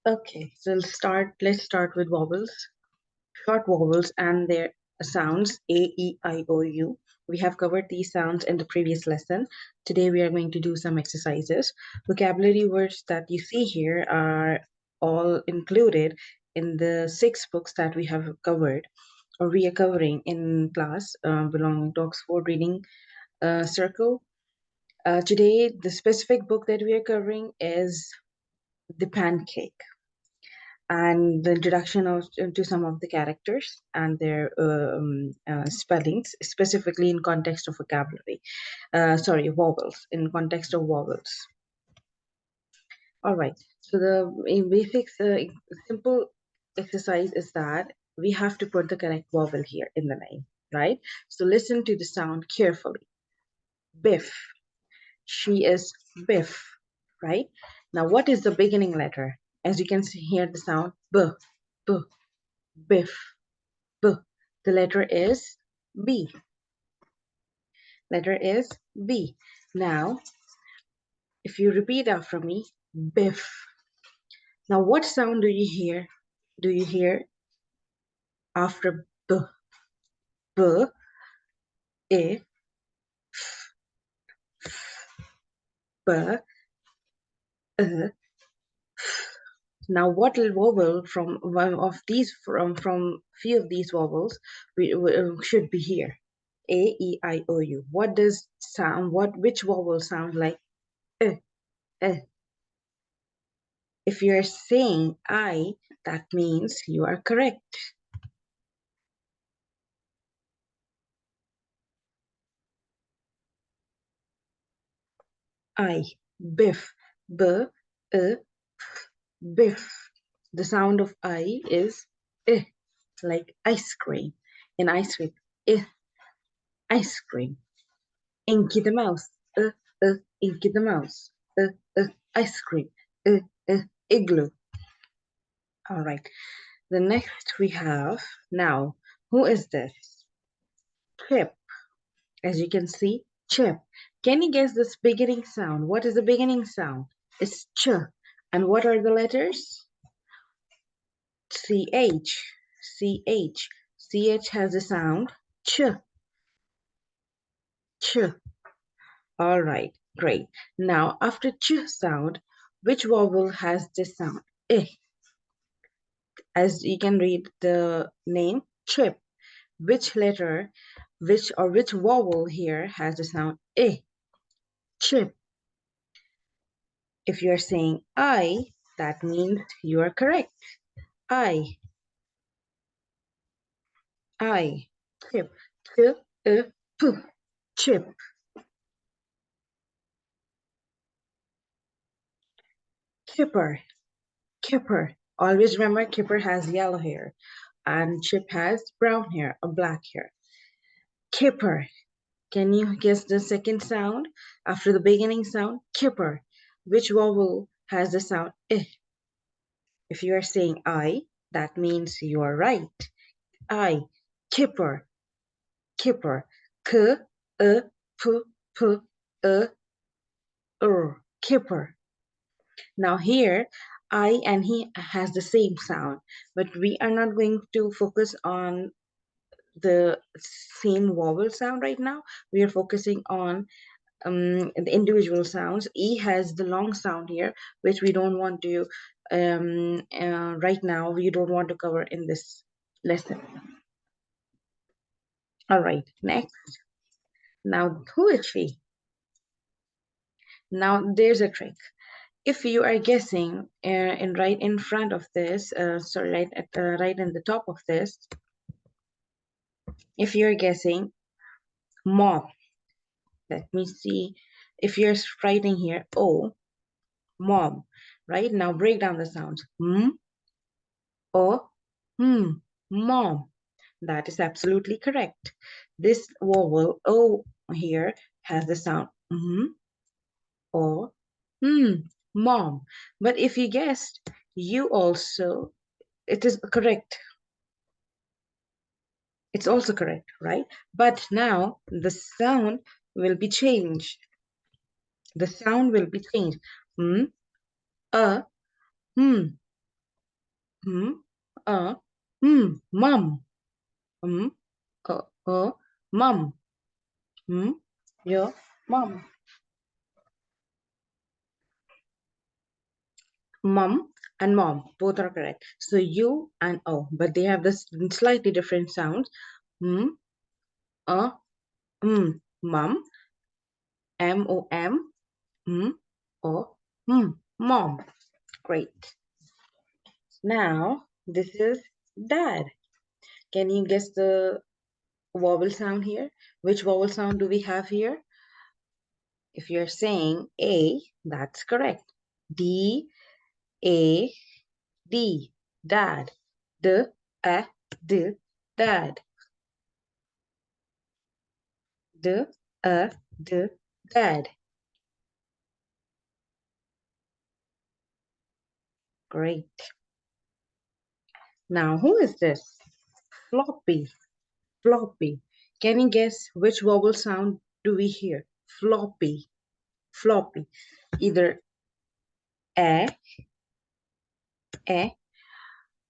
Okay, so let's start with vowels. Short vowels and their sounds A, E, I, O, U. We have covered these sounds in the previous lesson. Today we are going to do some exercises. Vocabulary words that you see here are all included in the 6 books that we have covered or we are covering in class belonging to Oxford Reading Circle. Today, the specific book that we are covering is The Pancake and the introduction of to some of the characters and their spellings, specifically in context of vocabulary. Sorry, vowels, in context of vowels. All right. So the in basics, simple exercise is that we have to put the correct vowel here in the name, right? So listen to the sound carefully. Biff. She is Biff, right? Now, what is the beginning letter? As you can see, hear the sound B, B, Biff. B. The letter is B. Letter is B. Now, if you repeat after me, Biff. Now, what sound do you hear? Do you hear after B? B, E, B, E. Now, what vowel from one of these from few of these vowels we should be here? A, E, I, O, U. What does sound? Which vowel sound like? E, E. If you're saying I, that means you are correct. I, biff, b, biff. The sound of I is I, like ice cream. In ice cream, I, ice cream. Inky the mouse, Inky the mouse, ice cream, igloo. All right. The next we have now. Who is this? Chip. As you can see, chip. Can you guess this beginning sound? What is the beginning sound? It's ch. And what are the letters? CH. CH. CH has the sound ch. Ch. All right, great. Now, after ch sound, which vowel has this sound? I. As you can read the name, chip. Which letter, which vowel here has the sound I? Chip. If you are saying I, that means you are correct. I, chip, ch, p, chip. Kipper, Kipper. Always remember Kipper has yellow hair and Chip has brown hair or black hair. Kipper. Can you guess the second sound after the beginning sound? Kipper. Which vowel has the sound I? If you are saying I, that means you are right. I, Kipper, Kipper. K, p, p, Kipper. Now here, I and he has the same sound, but we are not going to focus on the same vowel sound right now. We are focusing on the individual sounds. E has the long sound here, which we don't want to, right now, we don't want to cover in this lesson. All right, next. Now, who is she? Now, there's a trick. If you are guessing in right in front of this, sorry, right in the top of this, if you're guessing mom, let me see. If you're writing here, oh, mom, right? Now break down the sounds. O, mom. That is absolutely correct. This vowel O here has the sound or mom. But if you guessed, you also, it is correct. It's also correct, right? But now the sound will be changed. The sound will be changed. A, mm, mum, mm, mum, your mum. Mum and mom, both are correct. So you and o, but they have this slightly different sounds. Mm, mum, mom, mm, o, mom. Great. Now this is dad. Can you guess the vowel sound here? Which vowel sound do we have here? If you're saying A, that's correct. D, A, D, dad. D, A, D, dad. D, A, D, dad. Great. Now, who is this? Floppy, floppy. Can you guess which vowel sound do we hear? Floppy, floppy. Either A, E,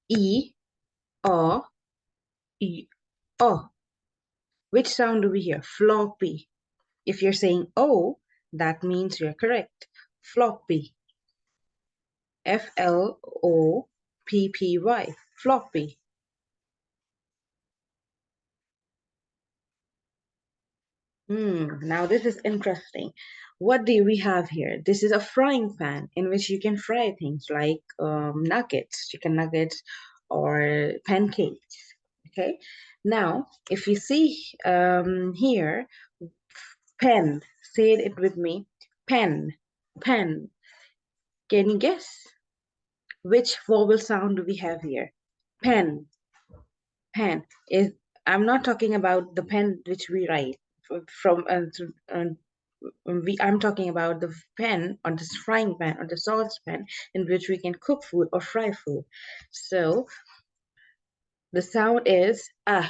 E, O, E, O. Which sound do we hear? Floppy. If you're saying O, that means you're correct. Floppy. Floppy. Floppy. Now this is interesting. What do we have here? This is a frying pan in which you can fry things like nuggets, chicken nuggets, or pancakes. Okay. Now, if you see here, pen. Say it with me. Pen. Pen. Can you guess which vowel sound do we have here? Pen. Pen is. I'm not talking about the pen which we write from. I'm talking about the pan or this frying pan or the saucepan in which we can cook food or fry food. So the sound is a.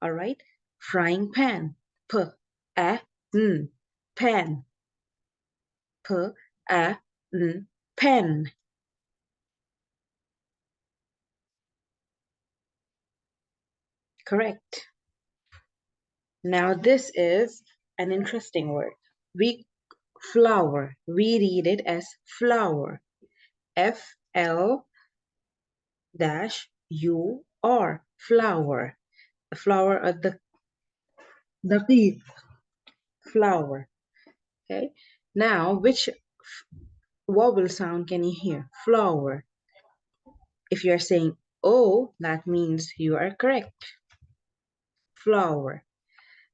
All right, frying pan. P, a, n, pan. P, a, n, pen. Correct. Now this is an interesting word. We flower. We read it as flower. F-L dash U-R. Flower. The flower of the leaf. Flower. Okay. Now, which vowel sound can you hear? Flower. If you are saying O, that means you are correct. Flower.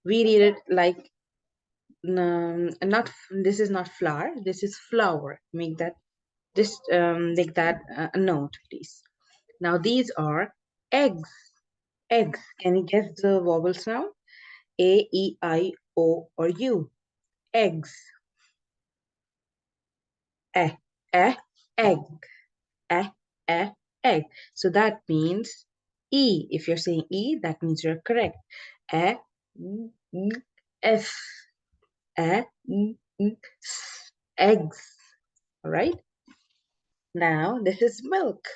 We read it like not. This is not flower. This is flower. Make that a note, please. Now these are eggs. Eggs. Can you guess the vowel sound? A, E, I, O, or U. Eggs. Eh, egg. Eh, egg. So that means E. If you're saying E, that means you're correct. Eh, S. Eh, eggs. All right. Now this is milk.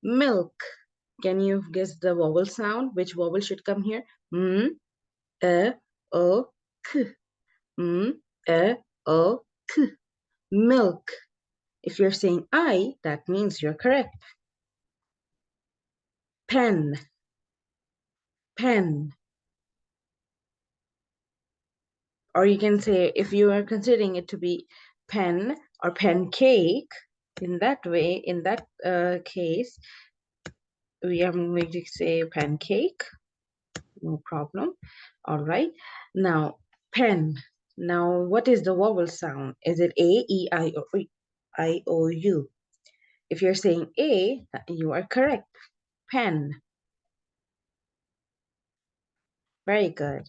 Milk. Can you guess the vowel sound? Which vowel should come here? E, O, K. E, O, K. Milk. If you're saying I, that means you're correct. Pen. Pen. Or you can say, if you are considering it to be pen or pancake, in that way, in that case, we are going to say pancake. No problem. All right. Now, pen. Now, what is the vowel sound? Is it A, E, I, O, U? If you're saying A, you are correct. Pen. Very good.